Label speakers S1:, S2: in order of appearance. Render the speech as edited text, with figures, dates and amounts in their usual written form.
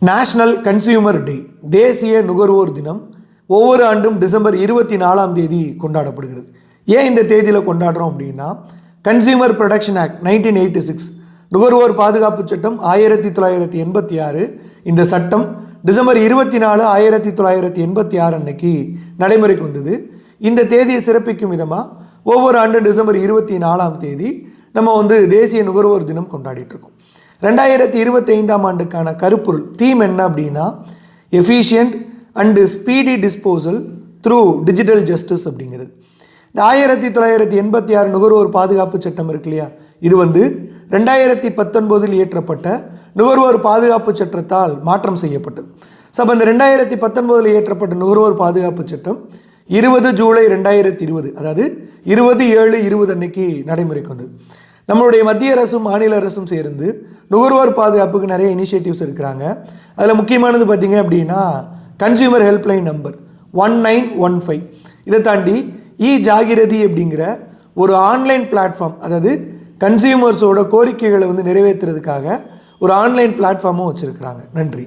S1: National consumer டே, தேசிய நுகர்வோர் தினம் ஒவ்வொரு ஆண்டும் டிசம்பர் 24ஆம் தேதி கொண்டாடப்படுகிறது. ஏன் இந்த தேதியில் கொண்டாடுறோம் அப்படின்னா, கன்சியூமர் ப்ரொடெக்ஷன் ஆக்ட் 1986 நுகர்வோர் பாதுகாப்பு சட்டம் 1986 இந்த சட்டம் டிசம்பர் 24, 1986 அன்னைக்கு நடைமுறைக்கு வந்தது. இந்த தேதியை சிறப்பிக்கும் விதமாக ஒவ்வொரு ஆண்டும் டிசம்பர் 24ஆம் தேதி நம்ம தேசிய நுகர்வோர் தினம் கொண்டாடிட்டு இருக்கோம். 2025ஆம் ஆண்டுக்கான கருப்பொருள் தீம் என்ன அப்படின்னா, efficient and speedy disposal through digital justice அப்படிங்கிறது. இந்த 1986 நுகர்வோர் பாதுகாப்பு சட்டம் இருக்கு இல்லையா, இது 2019 இயற்றப்பட்ட நுகர்வோர் பாதுகாப்பு சட்டத்தால் மாற்றம் செய்யப்பட்டது. ஸோ அப்போ இந்த 2019 இயற்றப்பட்ட நுகர்வோர் பாதுகாப்பு சட்டம் 20 ஜூலை 2020, அதாவது 20/7/20 அன்னைக்கு நடைமுறைக்கு வந்தது. நம்மளுடைய மத்திய அரசும் மாநில அரசும் சேர்ந்து நுகர்வோர் பாதுகாப்புக்கு நிறைய இனிஷியேட்டிவ்ஸ் எடுக்கிறாங்க. அதில் முக்கியமானது பார்த்திங்க அப்படின்னா கன்சியூமர் ஹெல்ப்லைன் நம்பர் 1915. இதை தாண்டி ஜாகிரதி அப்படிங்கிற ஒரு ஆன்லைன் பிளாட்ஃபார்ம், அதாவது கன்சியூமர்ஸோட கோரிக்கைகளை நிறைவேற்றுறதுக்காக ஒரு ஆன்லைன் பிளாட்ஃபார்மும் வச்சுருக்கிறாங்க. நன்றி.